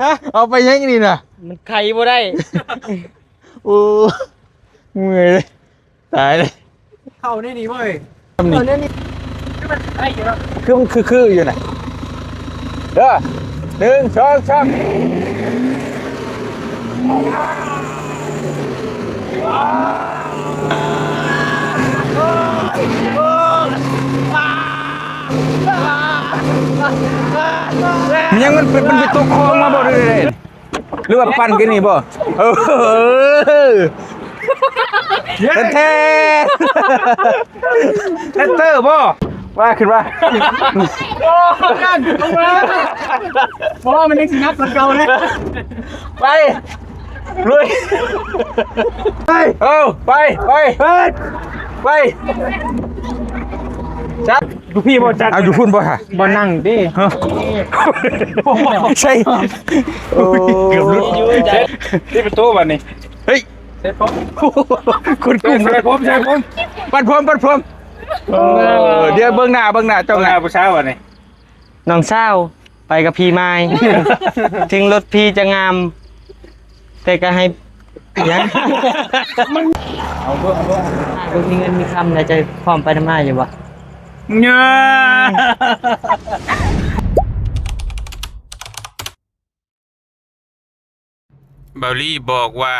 ฮะเอาไปยังนี่น่ะมันไข่บ่ได้โอ้เมื่อยเลยตายเลยเข้าได้ดีเว้ยนี่คือมันไอ้อยู่แล้ว คือมันคืออยู่ไหนเด้อ1 2 3ยังมันเป็นตกคลองมาบ่ได้เลยหรือว่าปั่นกันนี่บ่แท้เตอร์บ่ว่าขึ้นว่าโอ้กันลงมาเพราะว่ามันยังสินักกว่าเก่าเลยไปลุยไปไปจัดดูพี่บ่จัดเอาอยู่พุ่นบ่ค่ะบ่นั่งดิใช่เกือบรุดที่ประตูบัดนี้เฮ้ยเสร็จพร้อมคุณกุ้งใช่ผมปัดพรมเดี๋ยวเบิ่งหน้าเจ้าหน้าผู้สาวบัดนี้น้องเศร้าไปกับพี่ไม้ ถึงรถพี่จะงามแต่ก็ให้ยังเอาเบิ่งมีเงินมีคำในใจพร้อมไปทำไมอยู่วะเงเบาลี่บอกว่า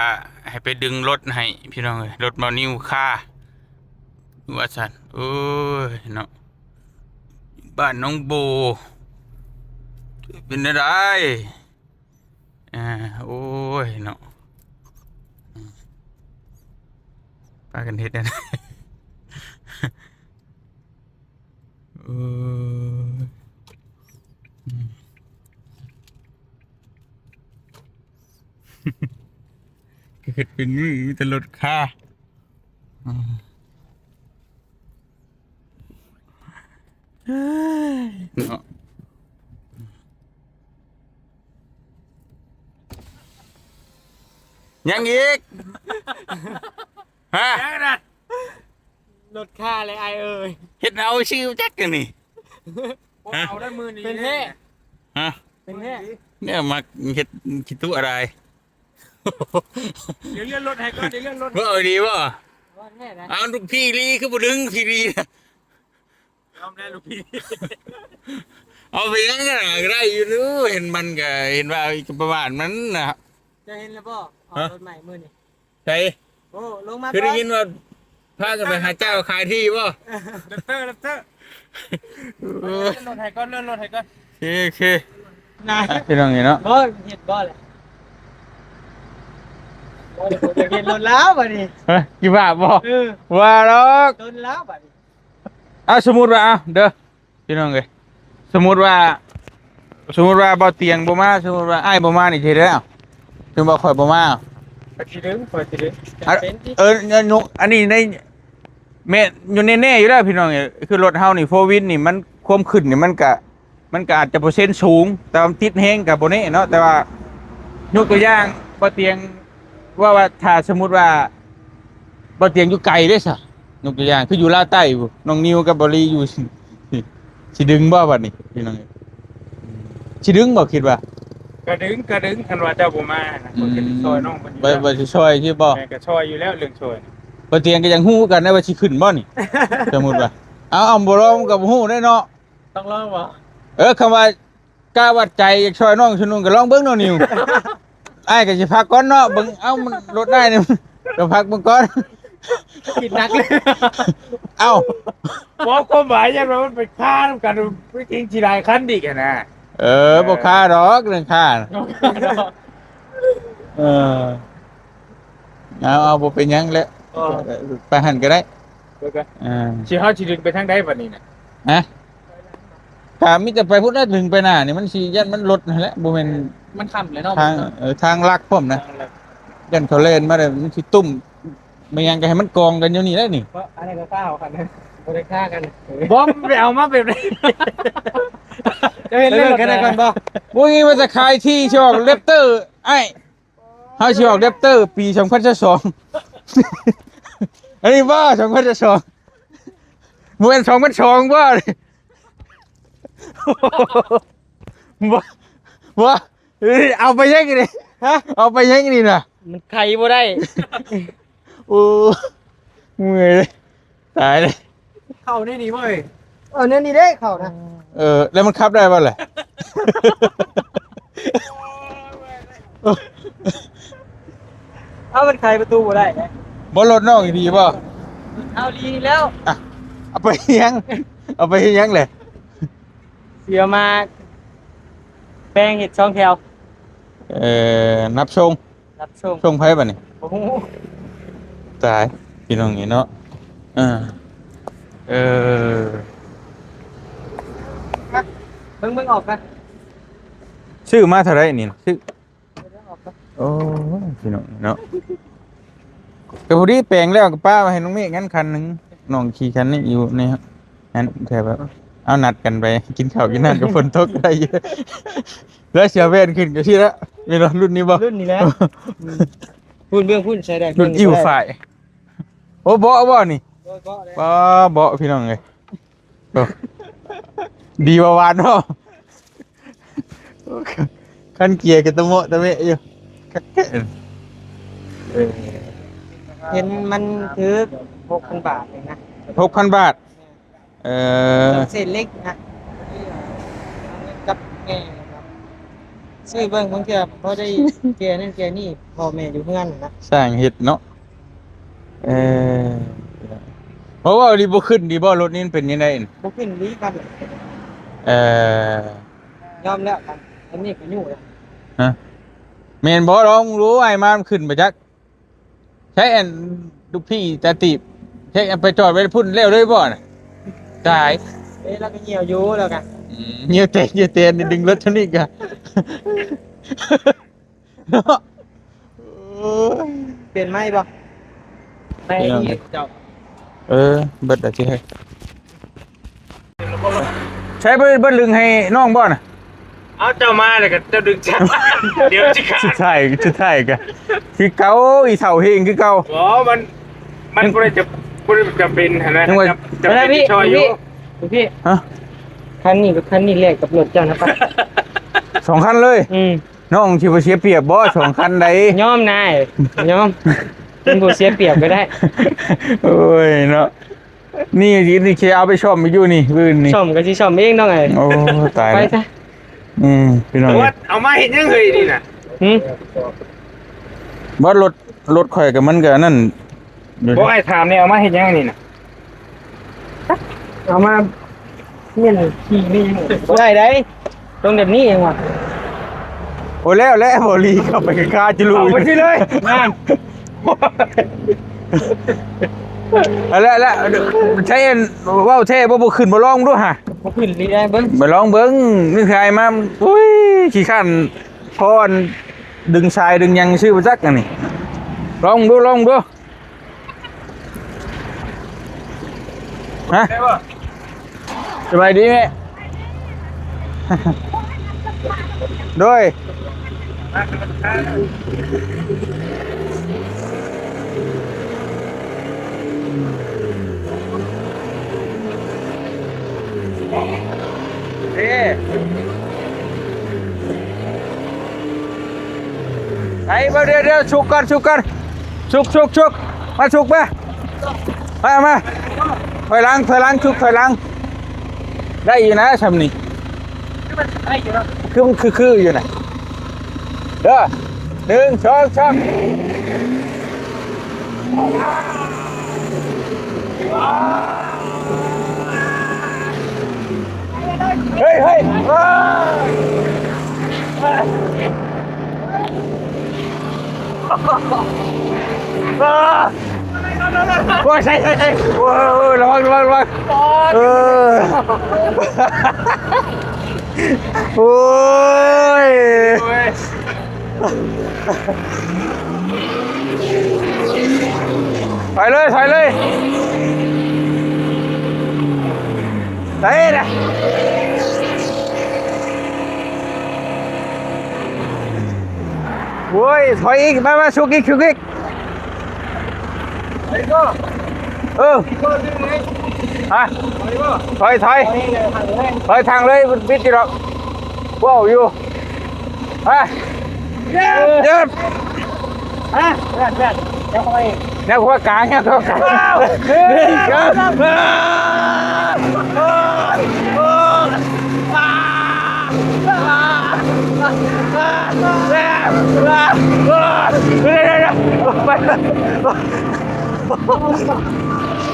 ให้ไปดึงรถให้พี่น้องเลยรถเบานิ้วค่าว่าสันโอ้ยเนาะบ้านน้องโบเป็นอะไรโอ้ยเนาะพากันเฮ็ดนะเกิดเป็นมือมีแต่รถค่าเนาะยังอีกฮะรถค่าเลยไอเอ้ยเฮ็ดเอาชื่อแจ็คกันนี่เอาได้มือนี้เป็นแท้ฮะเป็นแท้เนี่ยมาเฮ็ดคิดตัวอะไรเดี๋ยวเลื่อนรถให้ก่อนเดี๋ยวเลื่อนรถว่าเอาดีป่ะแน่นะเอาลูกพี่ลีคือบ่ดึงพี่ลียอมได้ลูกพี่เอาไปยังกันได้อยู่นู้เห็นมันก็เห็นว่าประมาณมันนะครับ จะเห็นแล้วป่ะรถใหม่มือนี่ใช่โอ้ลงมาคือได้ยินว่าพากันไปหาเจ้าขายที่ป่ะดับเตอร์เลื่อนรถให้ก่อนโอเคนายพี่น้องเนาะบ่เห็นบ่เลยเห็นรถแล้วบัดนี้กี่บาทบ่ว่าหรอกรถแล้วบัดนี้เอาสมมุติว่าเด้อพี่น้องเอ้ยสมมุติว่าบ่เตียงบ่มาสมมุติว่าอ้ายบ่มานี่สิได้ถึงบ่ข่อยบ่มาไปสิดึงอันนี้ในแม่อยู่แน่ๆอยู่แล้วพี่น้องเอ้ยคือรถเฮานี่4 วินนี่มันความขึ้นนี่มันก็อาจจะเปอร์เซ็นต์สูงแต่ติดแฮงก็บ่แน่เนาะแต่ว่ายกตัวอย่างบ่เตียงว่าถ้าสมมุติว่าบ่เตียงอยู่ไกลเด้ซะยกตัวอย่างคืออยู่ลาวใต้พู่น้องนิวกับบรีอยู่สิดึงบ่บัดนี้พี่น้องสิดึงบ่คิดว่ากระดึงคันว่าเจ้าบ่มานะเพิ่นก็สิซอยน้องเพิ่นอยู่บ่สิช่วยสิบ่แม่ก็ช่วยอยู่แล้วเรื่องช่วยบ่เตียงก็ยังฮู้กันได้ว่าสิขึ้นบ่นี่ สมมุติว่าเอาบ่ลองก็บ่ฮู้ได้เนาะต้องลองบ่คำว่ากล้าวัดใจอยากช่วยน้องชนุ่งก็ลองเบิ่งเนาะนิวอ้ายก็สิพักก่อนเนาะเบิ่งมันลดได้นี่ก็พักเบิ่งก่อนกินนักเลยบอกความหมายอย่างว่ามันเป็นค่าน้ำกันไม่จริงจีไรคันดิกันนะบอกค่าดอกเรื่องค่าเอาบ่เป็นยังแล้วไปหันก็ได้ชีเฮาชีดึงไปทางใดบัดนี้น่ะฮะถ้ามีแต่ไปพุทธะถึงไปหน้านี่มันสิยันมันลดนั่นแหละบ่แม่นมันค่ำเลยเนาะทางลักพร้อมนะยันเขาเล่นมาได้มันสิตุ้มไม่ยังก็ให้มันกองกันอยู่นี่ได้นี่เพราะอะไรก็ก้าวกันนะบ่ได้ฆ่ากันบ่ไปเอามาแบบนี้จะเห็นเรื่องกันได้ก่อนบ่บ่งี้มันจะขายที่ชอกแรปเตอร์ไอ้เฮาสิออกแรปเตอร์ปี2022อันนี้ว่า2022บ่แม่น2002บ่บ่ เอาไปยังไงดิ ฮะ เอาไปยังไงดิน่ะ มันไขบ่ได้ โอ้เมื่อยเลยตายเลย เข้าได้ดีเว้ย เนี่ยนี่ได้เข้านะ แล้วมันขับได้ป่ะเลย เอามันไขประตูบ่ได้นะ บอลรถนอกอีกดีป่ะ เอาดีแล้ว อ่ะเอาไปยังเอาไปยังเลย เสียมาแป้งเห็ดช่องแถว นับชง รับชม ชงไพ่ป่ะนี่ โอ้โห ตายพี่น้องนี่เนาะเออ เบิ่งออกนะ ชื่อมาเท่าไรนี่ชื่อ เบิ่งออกนะ โอ้พี่น้องเนาะก็พอดีแปลงแล้วกับป้ามาให้น้องเมฆงั้นคันหนึ่งน้องขี่คันนี้อยู่นี่ครับงั้นแถวเอานัดกันไปกินข้าวกินน้ำกับฝนตกได้เยอะแล้วเสียเวนขึ้นกับที่ละมีรถรุ่นนี้บ่ รุ่นนี้แหล้วพูดเบื้องพูดใช้ได้ รุ่นอิ่วฝ่ายโอ้เบาะบ่นี่ ก็ได้ ป้าเบาะพี่น้องเลยโอ้ดีกว่าวานเนาะคันเกียร์กับตะโมะตะเมะอยู่คักแก่เออ เห็นมันถือ 6,000 บาทเองนะ 6,000 บาทเศษเล็กนะกับแม่นะครับซื้อเบิ่งบางเทื่อพอได้เกียร์นั่นเกียร์นี่พ่อแม่อยู่เฮือนนะ สร้างเห็ดเนาะเพราะว่าดีบ่ขึ้นดีบ่รถนี้มันเป็นยังไง บ่ขึ้นลีกัน เอ่อย อมแล้วครับอันนี้ก็อยู่แล้ว ฮะแม่นบ่ร้องรู้ไอ้มามันขึ้นไปจักใช้อันลูกพี่ตาตีบใช้อันไปจอดไว้พุ่นเร็วเลยบ่น่ะตาย แล้วก็เหี่ยวอยู่แล้วกัน เงียบเตนนี่ดึงรถเท่านี้กะเนาะโอ้ย เปลี่ยนไหมบ่ไม่ เปลี่ยน เจ้า เบิดอะสิให้ใช้เบิดลึงให้น้องบ่น่ะ เอาเจ้ามาเลยก็เจ้าดึงจ้าเดี๋ยวจิขาด สุดท้ายกะคือเก่าอีเฒ่าเฮงคือเก่า อ๋อมันบ่ได้จะเป็นนะ ยังไง จะเป็นที่ชอยอยู่ พี่ ฮะ คันนี้กับคันนี้แลกกับรถเจ้านะป่ะ 2 คันเลย น้องสิบ่เสียเปรียบบ่2 คันใด ยอมนายยอมเป็นผู้เสียเปรียบก็ได้ โอ้ยเนาะนี่เคเอาไปซ่อมอยู่นี่พื้นนี่ ชมก็สิชมเองเนาะไง โอ้ตาย ไป แล้ว ซะ พี่น้อง ว่าเอามาเห็นยังเคยนี่น่ะ บ่รถข่อยกับมันก็นั่น บ่ไอ้ถามเนี่ยเอามาเห็นยังนี่น่ะ เอามาเนี่ยขี่นี่ได้ได้ตรงแบบนี้เองว่ะ โอ้แล้วบ่ลีเข้าไปกับคาจะรู้ เอาไปที่เลยนั่น แล้วใช้ว่าวเท่บ่ขึ้นบ่ลองดูฮะ บ่ขึ้นลีได้เบิ่ง บ่ลองเบิ่งนี่ใครมาอุ้ยขี้ข้านพรดึงชายดึงยังชื่อบ่จักอันนี่ลองดูฮะสบายดีไหมด้วยเอ๊ะไอ้มาเดี๋ยวชุกกันชุกมาชุกมาถอยหลังชุกถอยหลังได้อยู่นะชำนี่คือมันคืออยู่นะเด้อ1 2 3เฮ้ยโอ้ยใช่โอ้ยระวังโอ้ยถอยเลยไปนะโอ้ยถอยอีกมาชุกอีกฮะถอยทางเลยบิดจีหรอกว้าวอยู่ ไปเยิบ อ่ะเพื่อนเดี๋ยวเข้าไป แนวขั้วกลางเนี่ยขั้วกลาง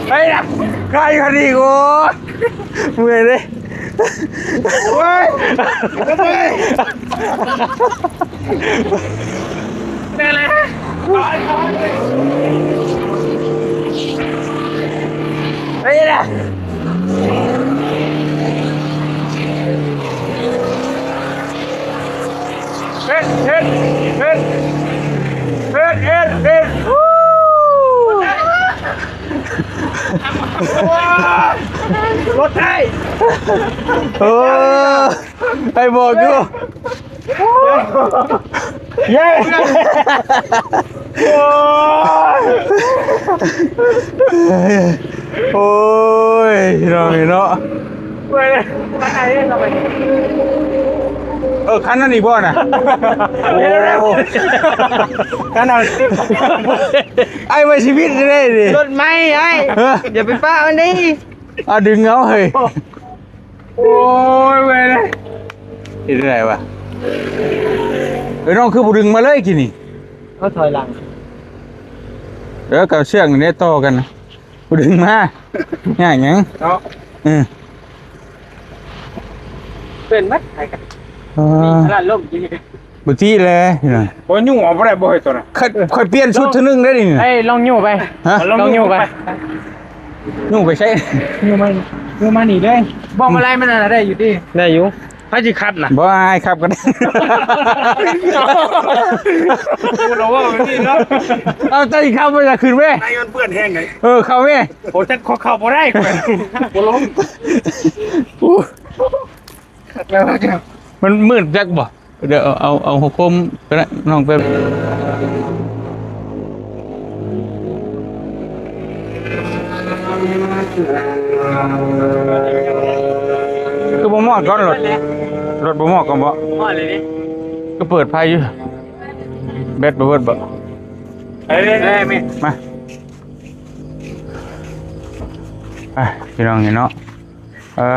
ไปนะใครคดีกูเมื่อยเลยเฮ้ยเป็นอะไรไปนะเฮ็ดรถไทยไอ้บอกกูเย้โอ้ยเราเนาะไปเลยไปไหนเราไปคันนั้นอีกบ่น่ะโอ้คันนั้นไอ้มาชีวิตได้ดิ รถไม่ไอ้อย่าไปป้ามันดิ ดึงเอาเฮ้ยโอ้ยเว้ยเลยที่ไหนวะน้องคือบุดึงมาเลยกี่นี่ ก็ถอยหลัง เดี๋ยวกับเชือกนี่ต่อกันนะบุดึงมาง่ายยัง เนาะ เป็นไหมไอ้กันขนาดล่มจริง บุที่เลยนะ โอ้ยยุ่งออกไปได้บ่อยตัวน่ะ ค่อยเปลี่ยนชุดเท่านึงได้ดิ เอ้ยลองยู่ไป ฮะ ลองยู่ไป นุ่งไปใช้ ยุ่งมาหนีเลยบอกอะไรมันอะไรอยู่ดิ ได้อยู่ให้จิคัดนะ บ่ให้ครับกัน กูรู้ว่ามันนี่เนาะ เอาใจเข้าไปจะคืนเว้ย ไอ้มันเปื้อนแห้งไง เข้าเว้ย โอ้ฉันเข้าบ่ได้กูล้มแล้วจะ มันมืดจักบ่เดี๋ยวเอาหัวโคมไปนะน้องไปคือบ่มอดก่อนรถบ่มอดก่อนบ่ ว่าอะไรนี่ ก็เปิดไฟอยู่แบตบ่เบิดบ่ เอ้ยแม่ มาไปพี่น้องนี่เนาะมา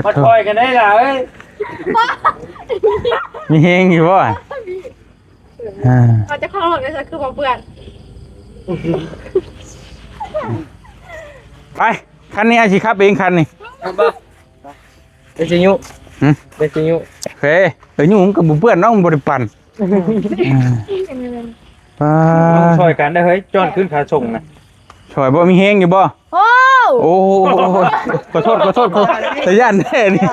โถ่ ถอยกันได้ล่ะเอ้ย มีเฮงอยู่บ่เราจะเข้าหมดเลยคือมาเปื่อน ไปคันนี้อาชีครับเองคันนี้ เดชิยุ หืม เดชิยุ โอเคเดี๋ยวยุ่งกับบุเพื่อนน้องบริปันป้า ถอยกันได้เฮ้ยจอนขึ้นขาส่งนะ ช่วยบ่มีเฮงอยู่บ่ โอ้ โอ้ขอโทษแต่ย่านแน่นี่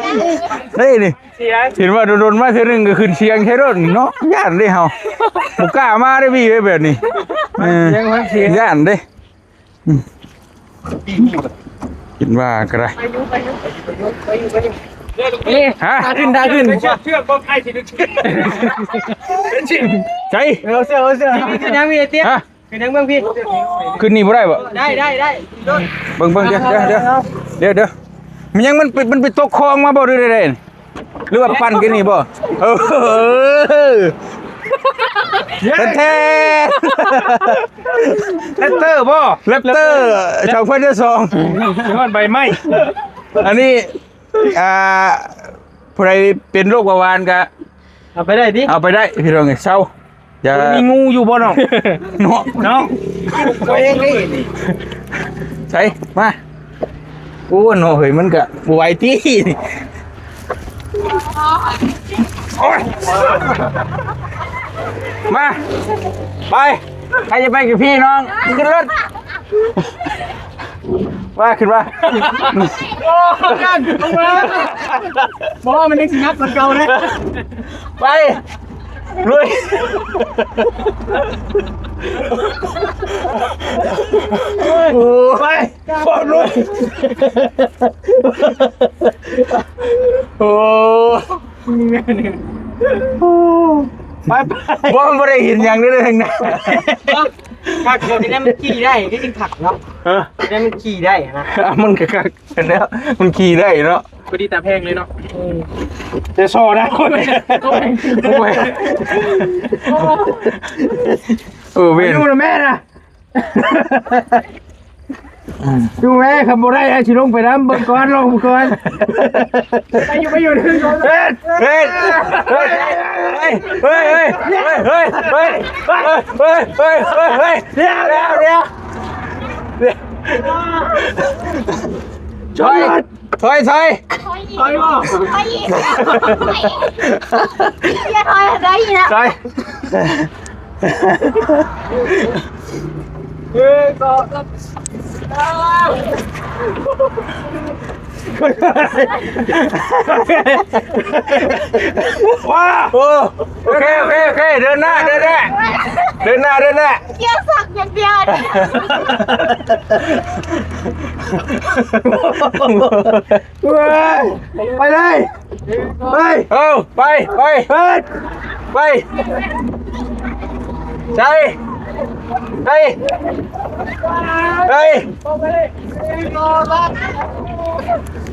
ได้นี่ เสีย เห็นว่าโดนมาเท่านึงก็ขึ้นเชียงแค่รถเนาะย่านได้เฮาบ่กล้ามาได้พี่แบบนี้ย่านเด้คิดว่าก็ได้ฮะ ขึ้นได้ขึ้น เชือกก็ใกล้สิดึกเชือก ใจ เอาเสื้อขึ้นยังมีไอเตี้ย ฮะ ขึ้นยังเบื้องพี่ ขึ้นนี่บ่ได้บ่ ได้ เบิ่งเดี๋ยวมันยังมันไปตกคลองมาบ่หรือไดหรือว่าปั่นกันนี่บ่แท้แรปเตอร์บ่แรปเตอร์ชาวเพื่อนสอง ย้อนใบไม้ อันนี้ผู้ใดเป็นโรคเบาหวานก็ เอาไปได้ดิ เอาไปได้พี่น้องเศร้าอย่า มีงูอยู่บ่น้อง เนาะ น้องตัวเองนี่ ใช่มาโอ้โหเฮ้ยมันก็ไหวตี้นี่โอ้ยมาไปใครจะไปกับพี่น้องขึ้นรถว่าขึ้นมา โอ้กันลงมาบอกว่ามันยังสิงับมันเก่าเลย ไปลุยไปพอลุยโอ้ไปว่ามันไม่ได้เห็นอย่างนี้เลยทั้งนั้น ขักที่นั่นมันขี่ได้ที่จริงขักเนาะที่นั่นมันขี่ได้นะ มันก็กันแล้วมันขี่ได้เนาะ พอดีตาแพงเลยเนาะ จะโชว์นะคนเว้น ดูนะแม่นะดูแม่คำโบได้ไอ้ชิลงไปน้ำเบิ่งก่อนลงก่อนไปอยู่ถึงก่อน เฮ้ยเฮ้ยเฮ้ยเฮ้ยเฮ้ยเฮ้ยเฮ้ยเฮ้ยเฮ้ยเฮ้ยเฮ้ยเดี๋ยวถอยถอยบ่ถอยอีกอย่าถอยได้อีกนะ ถอย ว้าวโอเคเดินหน้าเกี่ยวสักอย่างเดียว ไปเลยไป ไปใช่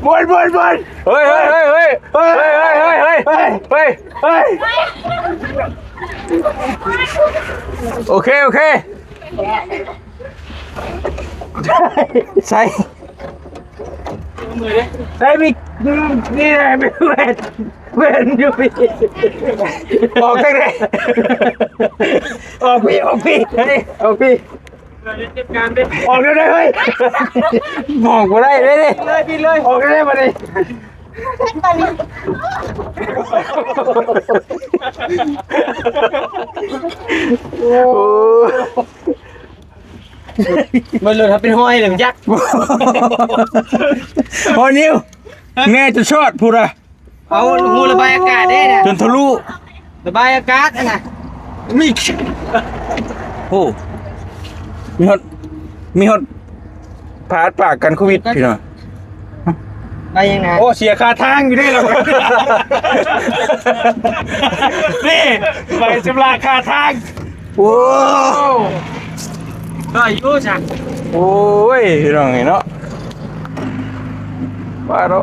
บนเฮ้ยโอเคใช่มีนี่ไงมีเว้นอยู่พี่ออกได้เลยออกพี่ออกพี่ออกได้เฮ้ยบอกกูได้เลยเลยออกได้มาเลยมันเลยครับเป็นห้อยเลยยักษ์ โอ้นิวแง่จะชอดพูดอะ เอาหูระบายอากาศได้นะ จนทะลุ ระบายอากาศนะ มิกโอ้มีฮอตพาดปากกันโควิดพี่น้อง ไปยังไง โอ้เสียค่าทางอยู่ได้หรอนี่ไปชำระค่าทาง โอ้ ก็อายุจ้ะ โอ้ยพี่น้องเนาะว่าเรา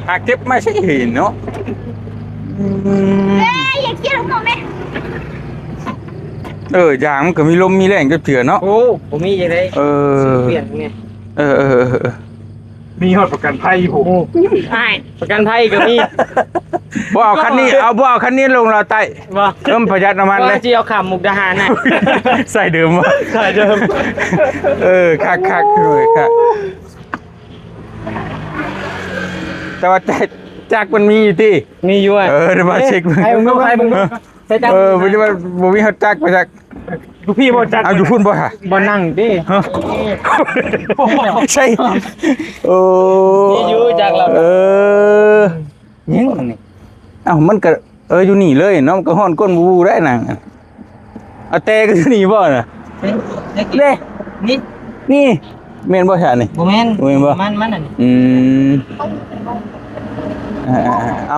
หากเก็บไม่ใช่เห็นเนาะ อย่าเกี่ยวกับแม่ ยางมันก็มีลมมีแรงก็เถื่อเนาะ โอ้ผมมีอย่างไรเปลี่ยนไง มีหอดประกันภัยผม ใช่ประกันภัยก็มี บ่เอาคันนี้เอาคันนี้ลงเราไต่ บ่ เริ่มประหยัดน้ำมันเลย จีเอาขามุกดาหารน่ะ ใส่เดิมวะใส่เดิมคักเลยค่ะแต่ว่าจักมันมีอยู่ที่ มีอยู่อ่ะ เดี๋ยวมาเช็คมึง ใครมึงดูใครมึงดูใช่จัง ไม่ได้ว่าบ่มีเขาจักมาจัก ดูพี่บอลจัด เอาอยู่พุ่นบ่ฮะ บ่นั่งดิ ใช่โอ้ มีอยู่จักเรา ยังนี่เอ้ามันก็อยู่นี่เลยเนาะมันก็ฮ้อนก้นบูได้น่ะเอาแต่ก็อยู่นี่บ่น่ะเด้นี่แม่นบ่ใช่นี่ บ่แม่น บ่แม่นบ่ มันอันนี้ เอา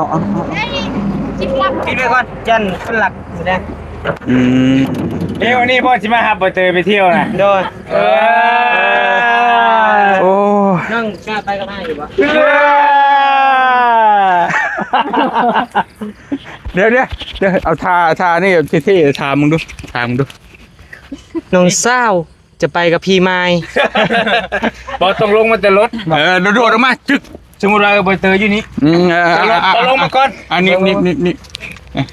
จิ๊บลับ คิดไว้ก่อนจันเป็นหลักอยู่นะ เดี๋ยววันนี้พ่อจะมาหาเตยไปเที่ยวนะ โดย โอ้ นั่งกล้าไปกับแม่อยู่ปะ เดี๋ยวเอาทานี่เท่ๆทามึงดูน้องเศร้าจะไปกับพี่ไม้ บอต้องลงมาแต่รถ โดดออกมาจึก สมมติเราเตยอยู่นี้ เอาลงมาก่อนอันนี้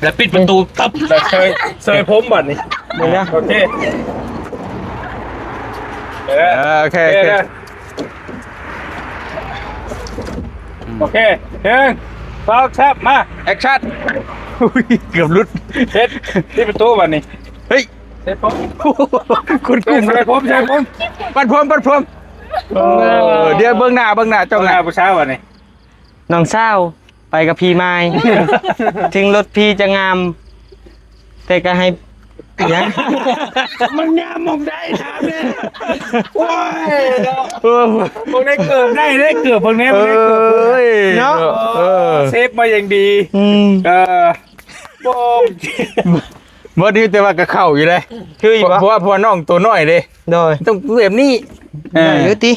แล้วปิดประตูตับแล้วเซยผมบัดนี่ เดี๋ยวนะ โอเค โอเคโอเคฟาวแทบมา แอคชั่นเกือบรุด เซ็ตที่ประตูบัดนี่ เฮ้ย เซ็ตผม คุณกุ้ง เซ็ตผมปัดพรมเดี๋ยวเบื้องหน้าเจ้า ห ห น้า น้า ผู้ชายบัดนี่ น้องเศร้าไปกับพี่ไม้ ถึงรถพี่จะงาม แต่ก็ให้ยัง มันงามมองได้ถามเนี่ยโอ้ยมองได้เกือบพวกนี้มันได้เกือบ เนาะ เซฟมาอย่างดีบอม บ่ดีแต่ว่าก็เข้าอยู่เลย คืออีก เพราะว่าน้องตัวน้อยเด้ โดย ต้องแบบนี้ เยอะติ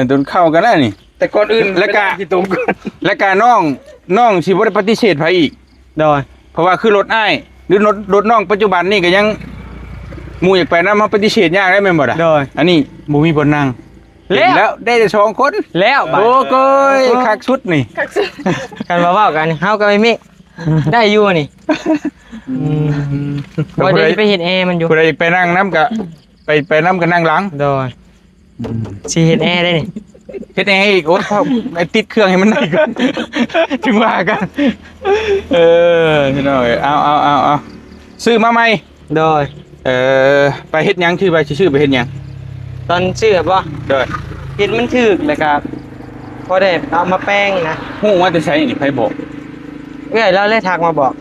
โดนเข้ากันแล้วนี่ แต่ก่อนอื่น แล้วก็ ที่ตุ้มก่อน และการน้องสิบ่ได้ปฏิเสธไผอีก โดย เพราะว่าคือรถอ้ายหรือรถน้องปัจจุบันนี่ก็ยังหมู่อยากไปนำมาปฏิเสธยากได้แม่นบ่ล่ะ โดย อันนี้บ่มีบนนั่ง แล้ว ได้แต่สองคน แล้วบัด โอ้โกยคักสุดนี่ กันมาเว้ากันเฮาก็ไม่มีได้อยู่นี่บ่ได้ไปเฮ็ดแอร์มันอยู่ ผู้ใดอยากไปนั่งน้ำก็ไปน้ำก็นั่งหลัง โดยสิเฮ็ดแอร์ได้นี่ เฮ็ดให้อีกโอ้ไอ้ติดเครื่องให้มันได้ก่อน ถึงว่ากันพี่น้องเอาซื้อมาใหม่ โดย ไปเฮ็ดหยังชื่อไปชื่อไปเฮ็ดหยัง ตอนชื่อบ่ เด้อ เฮ็ดมันถึกแล้วก็พอได้เอามาแป้งนะ ฮู้ว่าจะใช้นี่ไผบอก เอ้ยเราเลยทักมาบอก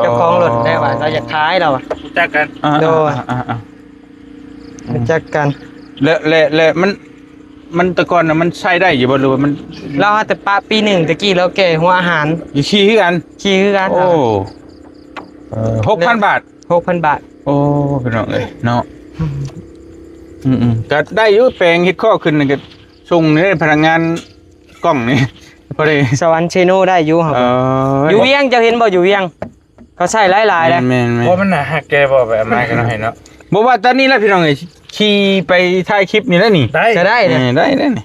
เจ้าของรถได้ว่าเราอยากขายเราอ่ะ รู้จักกัน โดย รู้จักกัน และมันแต่ก่อนน่ะมันใช้ได้อยู่บ่หรือว่ามัน เราแต่ปะปีหนึ่งตะกี้เราแก่หัวอาหาร อยู่ขี้คือกัน ขี่คือกัน โอ้6,000 บาท 6,000 บาท โอ้พี่น้องเอ้ยเนาะก็ได้อยู่แปลงเฮ็ดข้อขึ้นนี่ก็ส่งนี่พนักงานกล้องนี่พอดี สวรรค์เชโนได้อยู่ครับอยู่เวียงเจะเห็นบ่อยู่เวียง เขาใช้หลายๆเลย แม่น เพราะมันน่ะหักแกบ่แบบมากันให้เนาะ ๆบ่ว่าตอนนี้แล้วพี่น้องเอ้ยขี่ไปถ่ายคลิปนี่แล้วนี่ ได้ จะได้เนี่ย ได้นี่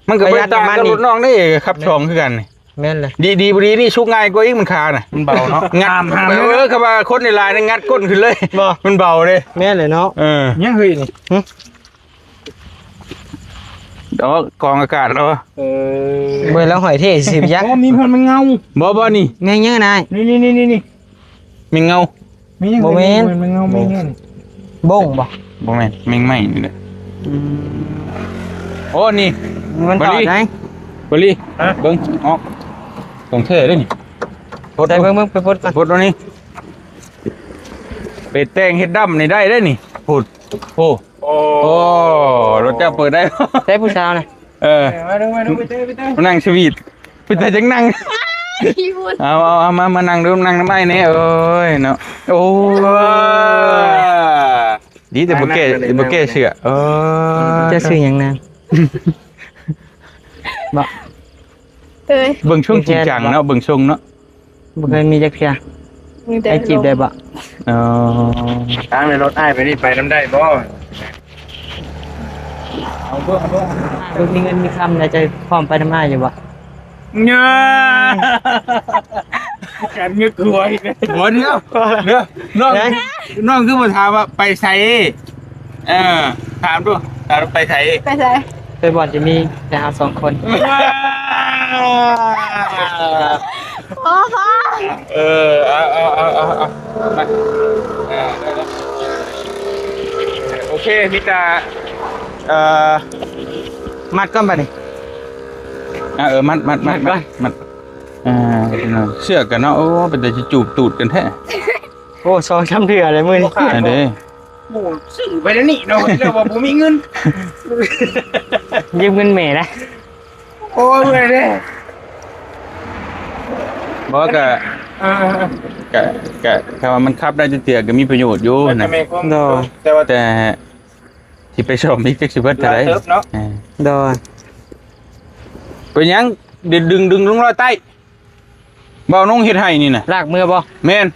มันก็บ่ต่างกับรถน้องได้ขับช่องคือกันนี่ แม่นเลย ดีบ่ดีนี่ชุกง่ายกว่าอีกมันคาน่ะ มันเบาเนาะ งัด ห้าม ครับว่าคนในลายนั้นงัดก้นขึ้นเลย บ่ มันเบาเลย แม่นเลยเนาะ ยังเฮ้ยนี่ เดี๋ยวกองอากาศแล้ว เบิ่แล้วหอยเท่สิบยักษ์ อ๋อมีพันมันเงา บ่นี่ แม่งเยอะนาย นี่ มีเงา มียัง บ่แม่น มันเงาไม่เงี้ยนี่ บ้งบ่ บ่แม่นแมงไหม้นี่แหละโอ้นี่ มันต่อได้ บริเบิ้งออกตรงเท่ด้วยนี่ ใส่เบิ่งไปพดก่อน พูดตรงนี้ไปแต่งเฮ็ดดำนี่ได้ได้นี่พูดโอ้โอ้รถจะเปิดได้ ใส่ผู้สาวน่ะ มาดูไปเจอ มานั่งสวีทไปแต่จังนั่ง พี่พูด เอามานั่งดูนั่งน้ำไม้นี่เอ้ยเนาะโอ้ดีแต่บ่แก่เชื่อจะซื้อหยังนางบ่ เอ้ย เบิ่งช่วงจริงจังเนาะเบิ่งช่วงเนาะ บ่เคยมีจักเทื่อ มึงแต่ ไอ้จีบได้บ่ ตามในรถอ้ายไปนี่ไปน้ำได้บ่เอาเบิ่ง ลูกมีเงินมีคำแล้วจะพร้อมไปทำอ้ายอยู่บ่ เงี้ยกันเงี้ยกลัวอีกเลย โหเนื้อน้องคือมาถามว่าไปไสถามดูถามไปไส ไปใส่ ไปบ่อนจะมีแต่เฮา2 คน โอ้พ่อ เอามาได้แล้วโอเคมิตามัดก่อนบัดนี้ มัดเสื้อกันเนาะโอ้เป็นแต่จะจูบตูดกันแท้ โอ้2-3เทื่อเลยมื้อนี้ อันเด้ โอ้ซื้อไปแล้วนี่เนาะแล้วว่าผมมีเงิน ยืมเงินแม่นะ โอ้ยเว้ยเด้ บอกกะถ้าว่ามันขับได้จนเตียก็มีประโยชน์อยู่นะ แต่ว่า แต่ที่ไปชมอีกจักสิเบิดเท่าไหร่ เนาะ โดย เป็นหยังดึงลงรอยใต้บ่าวน้องเฮ็ดให้นี่น่ะ ลากมือบ่ แม่น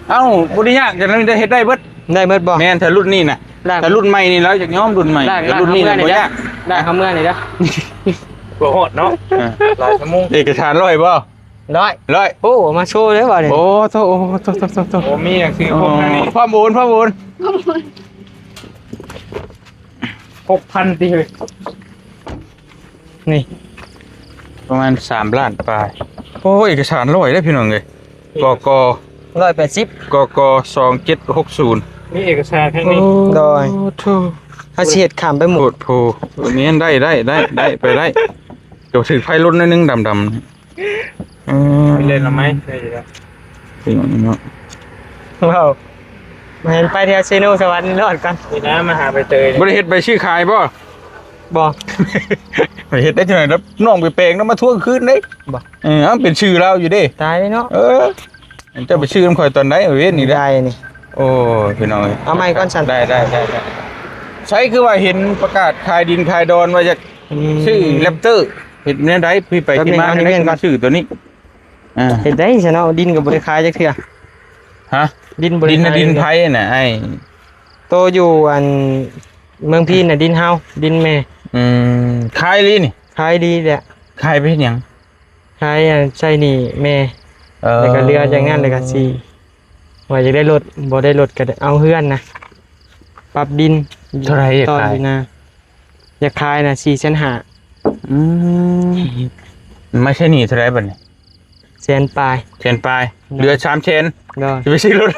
เอ้าบ่ได้ยากจังนั้นจะเฮ็ดได้เบิด ได้เบิดบ่ แม่นถ้ารุ่นนี้น่ะ ลาก ถ้ารุ่นใหม่นี่แล้วอยากย้อมรุ่นใหม่ ลาก แต่รุ่นนี้น่ะบ่ยาก ลากเขาเมื่อนี่เด้อ หัวโหดเนาะหลายชั่วโมง เอกสารร้อยบ่ ร้อยโอ้มาโชว์เลยบ่นี่ โอ้โธ่โอ้โธ่ โอ้มีหนังสือพวกนั้นนี่ พ่อโอน 6,000ตีเลย นี่ ประมาณ3ล้านปลายโอ้เอกสารร้อยเด้อพี่น้องเอ้ยก180ก2760 มีเอกสารข้างนี้ โดย โธ่ เฮาสิเฮ็ดข้ามไปหม โห ด ดโพตัวนี้ได้ไปได้เดี๋ยวถือไฟรุ่นนึงดำเล่นหรือไม่ได้อยู่แล้ว เนาะ ว้าวมาเห็นไปเที่ยวเซโนสวรรค์รอดกัน นี่นะมาหาไปเตย บริเฮ็ดใบชื่อขายบ่ บ่ บริเฮ็ดได้จังได๋แล้วน้องไปแปลงแล้วมาทวงคืนเด้ บ่ เป็นชื่อเราอยู่เด้ ตายเลยเนาะ เจ้าไปชื่อนำข่อยตอนไหนเว้ยนี่ ได้นี่ โอ้พี่น้อง เอาไม้ก่อนสั่น ได้ใช้คือว่าเห็นประกาศขายดินขายดอนว่าจะชื่อแรปเตอร์ เฮ็ดแนวใดพี่ไปที่มา แป๊บนึงเอานี่ ได้ เว้นก่อน ชื่อตัวนี้อ่า เฮ็ดได้ซะเนาะดินก็บ่ได้ขายจักเทื่อ ฮะ ดินบ่ ดิ ได้ นน่ะ ขาย ดินไผน่ะไอ้ โตอยู่อันเมืองพีนน่ะดินเฮาดินแม่ อืมขายลีนี่ ขายดีแหละ ขายไปเฮ็ดหยัง ขายอันใช่นี่แม่แล้วก็เรือจากนั้นแล้วก็สิว่าจะได้รถบ่ได้รถก็ได้เอาเฮือนนะปรับดิน เท่าไหร่ ตอน ขาย นี้นะอยากขายน่ะ4,500,000 อืมไม่ใช่หนี่เท่าไหร่บัดนี้ แสนปลาย เชนปลายเหลือ3เชน เนาะ จะไปซื้อรถ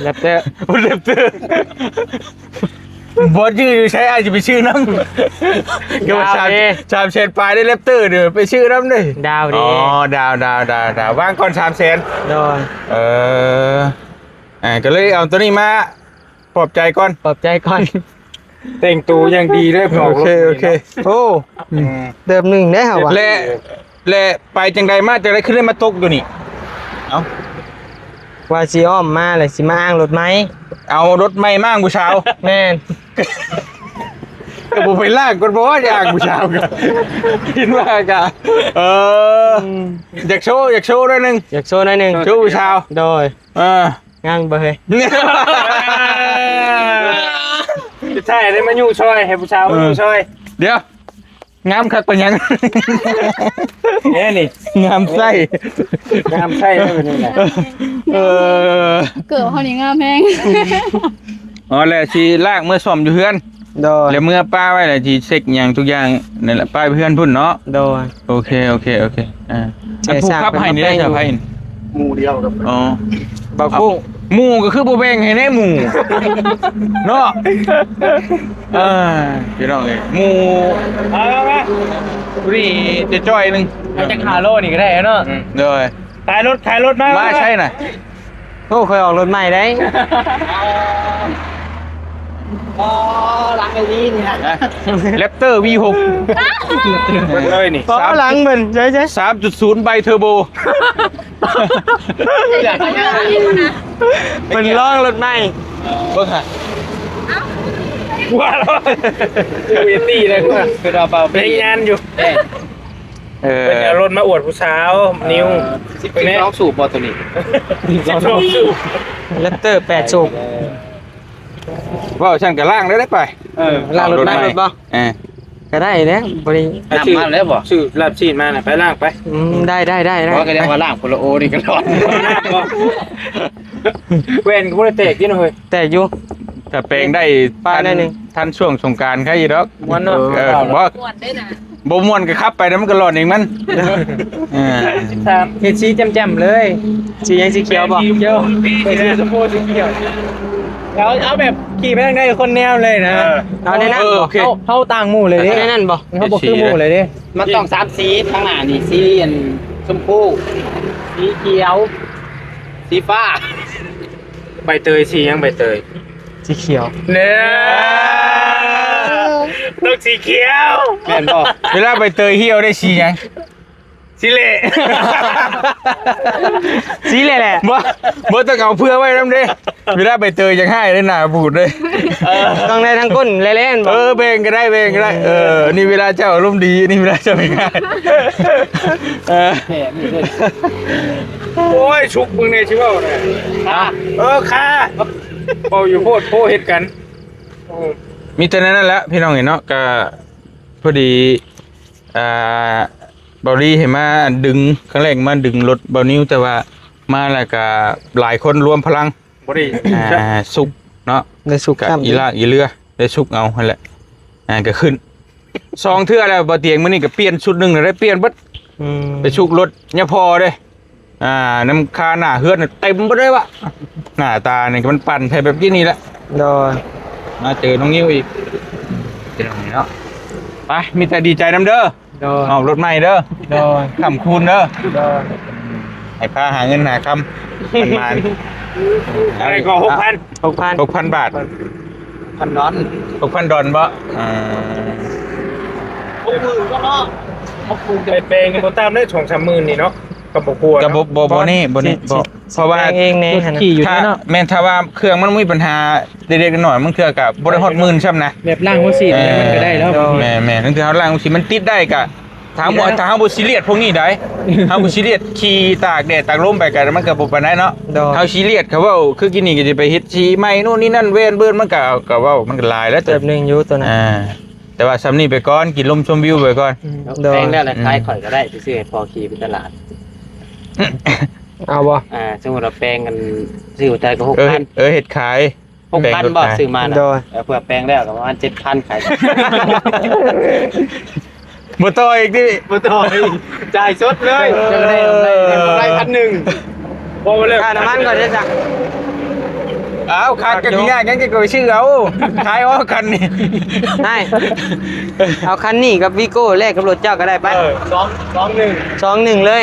แล้วแต่ รถเล็บเตอร์บอสชื่อใช้อาจจะไปชื่อน้ำก็ว่า3เชนปลายได้เล็บเตอร์เด้อไปชื่อน้ำเด้อ ดาว อ๋ ดี อดาวว่างก่อน3เชน โดน ก็เลยเอาตัวนี้มาปลอบใจก่อน ปลอบใจก่อน แต่งตัวอย่างดีเลยพี่น้อง โอเคโอ้ เดิมหนึ่งได้เหรอวะ และไปจังใดมาจังใดขึ้นได้มาตกอยู่นี่เอา ว่าสิอ้อมมาเลยสิมาอ้างรถไหม เอารถไม่มั่งบูชาว แม่น ก็บ่ไปลากก็บ่ว่าอยากบูชาวกันเห็นว่ากะอยากโชว์ด้วยหนึง อยากโชว์หน่อยหนึ่ง โชว์บูชาว โดย เออง านบ่เฮ้ย ใช่ได้มาอยู่ช่วยให้ผู้ชายมาอยู่ช่วย เดี๋ยวงามคักปะยัง เนี่ยนี่ งามไส้ งามใช่เลยนี่แหละ เออ เกิดเขานี่งามแพง อ๋อแหละสิลากเมื่อซ่อมอยู่เฮือน โดย แล้วเมื่อป้าไว้แหละสิเช็คหยังทุกอย่างนั่นแหละป้าไปเพื่อนพุ่นเนาะ โดย โอเคอ่า ใช่ อันผู้ขับให้นี่ได้ สร้าง จะ เป็น ให้ หมู่เดียวกับ อ๋อ บักกุ้ง หมู่ก็คือบ่แบ่งให้แน่หมู่เนาะพี่น้องเอ้ยหมู่ เอามา นี่จะจ้อยหนึง จะคาโลนี่ก็ได้เนาะ เด้อ ขายรถมา มาใช่น่ะ โอ้เคยออกรถใหม่ได้แรปเตอร์ V6 เลยนี่ ต่อหลังเหมือนใช่ 3.0 ไบเทอร์โบ มันล่องรถใหม่ เบิ่งฮะ ว่าแล้วดูยตี้เลยคือเราเป่าเป็นงานอยู่เป็นเอารถมาอวดผู้สาวนิวเป็นน้องสูบบอตัวนี้น้องสูบ แรปเตอร์8สูบ ว่าฉันก็ล่างได้ไป ล่างรถใหม่รถบ่ ก็ได้นะบริ น้ำมาแล้วบ่ชื่อรับชีนมาน่ะไปล่างไป ได้ เพราะก็เรียกว่าล่างคนละโอนี่กันรอดเว้นกูได้เตะกินเฮ้ย แต่อยู่ ถ้าแปลงได้ ป้าได้หนึ่ง ทันช่วงสงกรารใครอีดอก มันเนาะ บ่ ปวดได้นะ บ่ม่วนก็ขับไปแล้วมันก็รอดเองมัน เฮ็ดสีแจ่มๆเลยสียังสีเขียวบ่ เขียวสีชมพูสีเขียวเอาแบบขี่ไปทางได้คนแนวเลยนะ เอาในนั้น โอเค เขาต่างหมู่เลยดิ ในนั้นบ่ เขาบอกคือหมู่เลยดิ มันต้อง3สีข้างหน้านี่สีอันชมพูสีเขียว สีฟ้า ใบเตยสียังใบเตย สีเขียว เนี่ยต้องสีเขียว แม่นบ่ เวลาไปเตยเหี่ยวได้สีหยัง สีเละ สีแหละ บ่ต้องเอาเพื่อไว้นำเด้เวลาไปเตยจังให้ได้หน้าบูดเลย ต้องได้ทั้งก้นเล่นๆบ่ เบ่งก็ได้นี่เวลาเจ้าอารมณ์ดีนี่เวลาเจ้าไม่ง่าย แม่นี่เลย โอ้ยชุกมึงเนี่ยชิว่าเนี่ยค่ะพออยู่โพดโพเฮ็ดกัน มีแต่นั้นแหละพี่น้องเห็นเนาะก็พอดีบอลี่เห็นมาดึงครั้งแรกมาดึงรถบอนิ้วแต่ว่ามาแล้วก็หลายคนรวมพลัง บ่ได้ สุกเนาะ ได้สุก กับ ครับ อีลากอีเรือได้สุกเอานั่นแหละก็ขึ้นซองเทื่อแล้วบ่เตียงมื้อนี้ก็เปลี่ยนชุดหนึงแล้วได้เปลี่ยนเบิดไปชุกรถเนี่ยพอเด้น้ำคาหน้าเฮือนเต็มบ่ได้วะหน้าตานี่มันปั่นใช่แบบนี้แหละ โดย มาเจอน้องนิ้วอีกเจอน้องนิ้วเนาะไปมีแต่ดีใจน้ำเด้อ โดย เอารถใหม่เด้อ โดย คำคูณเด้อ โดย ให้พาหาเงินหาคำมันมา อะไรก็6,000 6,000 6,000 บาท พันนอน 6,000 ดอลบ่ 60,000ก็เนาะ ไปเปย์กันบ่ตามได้2-3 หมื่นนี่เนาะก็บ่กลัว กับ่นี่บ่เพราะว่า เองเนี่ย ขี่อยู่ ถ้า เนาะ แม่นถ้าว่าเครื่องมันมีปัญหาเล็กๆน้อยๆมันเครื่องกับบ่ได้ฮอดหมื่นซ้ำนะ แบบล่างหัวสีมันก็ได้แล้ว แม่นั่นคือเฮาล่างสิมันติดได้ก็ ถามว่าถ้าเฮาบ่ซีเรียสพวกนี้ได้เฮาบ่ซีเรียสขี่ตากแดดตากลมไปกันมันก็บ่ปานใดเนาะ โดย เฮาซีเรียสเขาเว้าคือกินนี่ก็สิไปเฮ็ดชีใหม่นู่นนี่นั่นเว้นเบิ่นมันก็เว้ามันก็หลายแล้ว แบบหนึงอยู่ตัวนั้น แต่ว่าซ้ำนี่ไปก่อนกินลมชมวิวไปก่อน โดย แพงแล้วแหละขายข่อยก็ได้ไปซื้อให้พอขี่ไปตลาด เอาบ่ สมมุติเราแปลงกันซื้อแต่ก็ เออ 6,000 เฮ็ดขาย 6,000บ่ซื้อมาน่ะ โดย เพื่อแปลงแล้วก็ประมาณ7,000ขาย บ่ต่ออีกดิ บ่ต่อจ่ายสดเลยจะได้1,000 พอมาเลย ค่าน้ำมันก่อนเด้อจ้ะ อ้าวขาดกันง่ายๆงั้นก็ไปชื่อเอาขายอ้อกันนี่ ให้เอาคันนี้กับวีโก้แลกกับรถเจ้าก็ได้ไป 2-1 เลย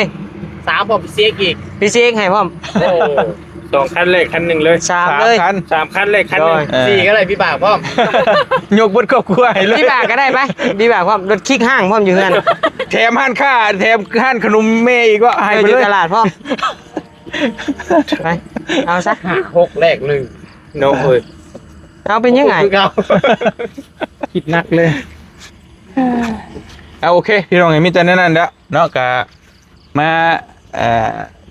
3ผมเสียอีก พี่เช็คให้พร้อม 2คันเลขคันหนึ่งเลย 3เลย คัน 3คันเลขคันหนึ่ง 4ก็ได้พี่บ่าวพร้อม ยกบนครอบครัวให้เลย พี่บากก็ได้ไปพี่บากพร้อมรถคลิกห้างพร้อมอยู่เฮือน แถมห้านค่าแถมห้านขนมเมย์อีกก็ให้ไป อ เล ยู่ ย ตลาดพร้อมไปเอาซะ 6แรก1 โน้เอ้ย เอาเป็นยังไง คือเก่า คิดนักเลย เอาโอเคพี่น้องเห็นมีแต่นั้นแล้วเนาะกะมา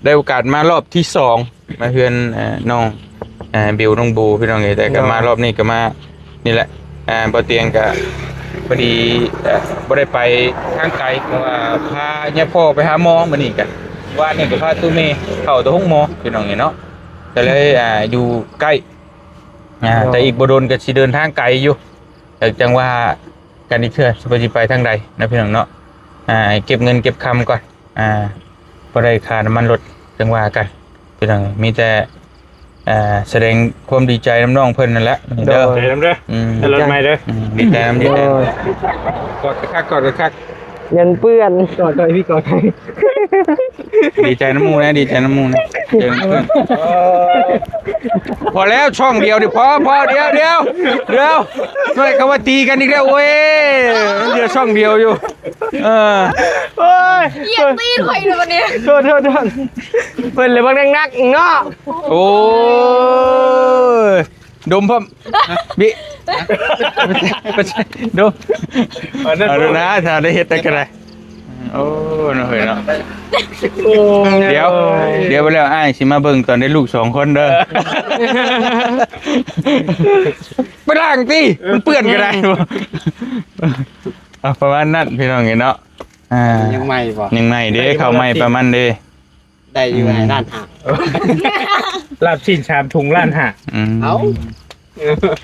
ได้โอกาสมารอบที่สองมาเฮือนน้องบิวน้องบูพี่น้องเห็นแต่ก็มารอบนี้ก็มานี่แหละบ่เตียงก็พอดีบ่ได้ไปทางไกลเพราะว่าพาเนี่ยพ่อไปหาหมอมื้อนี้กันว่านี่ก็พาตู้เมย์เข้าตัวห้องหมอพี่น้องเห็นเนาะก็เลยอยู่ใกล้แต่อีกบ่โดนก็สิเดินทางไกลอยู่แต่จังว่ากันอีกเทื่อสิไปทางใดนะพี่น้องเนาะเก็บเงินเก็บคำก่อนบ่ได้ค่าน้ำมันรถจังว่ากันพี่น้องมีแต่แสดงความดีใจน้ำน้องเพิ่นนั่นแหละเด้อ เดี๋ยวน้ำเด้อให้รถใหม่เด้อ ดีใจน้ำดีใจกอดกระคักกอดกระคัก เงินเปื้อน ดีใจน้ำมูนะดีใจน้ำมูนะเจอเพื่อนพอแล้วช่องเดียวดิพอเดี๋ยวช่วยเขาว่าตีกันอีกแล้วโอ้ยเดี๋ยวช่องเดียวอยู่โอ้ย เหยียบตีนข่อยเลยวันนี้ โทษเพิ่นเลยบักนักๆเนาะ โอ้ยดมพ่อมบิดมเอาดูนะถ้าได้เฮ็ดได้กันได้โอ้เนาะเฮ้ยเนาะเดี๋ยวไปแล้วอ้ายสิมาเบิ่งตอนได้ลูก2คนเด้อไปล้างติมันเปื้อนก็ได้เอาประมาณนั้นพี่น้องเห็นเนาะยังใหม่บ่ ยังไม่เด้เข้าไม่ประมาณเด้ ได้อยู่ในด้านหา ลาบชิ้นชามถุงล้านห้า เอ้า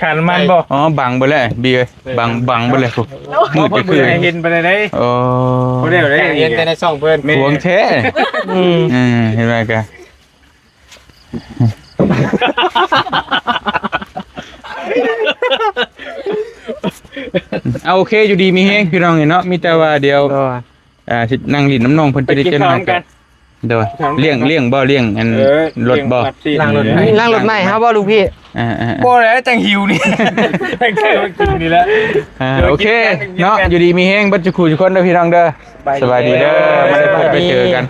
ขานมันบ่ อ๋อบังไปเลยบีเลยบังไปเลยครับมืด เพิ่ จะ น คือ ให้เห็นไปได้ได้ โอ้ บ่ได้ได้ เรียนแต่ในช่องเพิ่น หวงแท้เห็นไหมกันเอาโอเคอยู่ดีมีแห้งพี่น้องเห็นเนาะมีแต่ว่าเดียวสินั่งลิ้นน้ำนองเพิ่นจะได้เจอหน่อยกันเด้อเลี้ยงบ่เลี้ยงอันรถบ่ ล้างรถ ล้างรถใหม่ครับบ่ลูกพี่ บ่แล้วจังหิวนี่ แค่กินนี่แหละ โอเคเนาะอยู่ดีมีแห้งบัดจุคูทุกคนเด้อพี่น้องเด้อสบายดีเด้อไม่ได้พบไปเจอกัน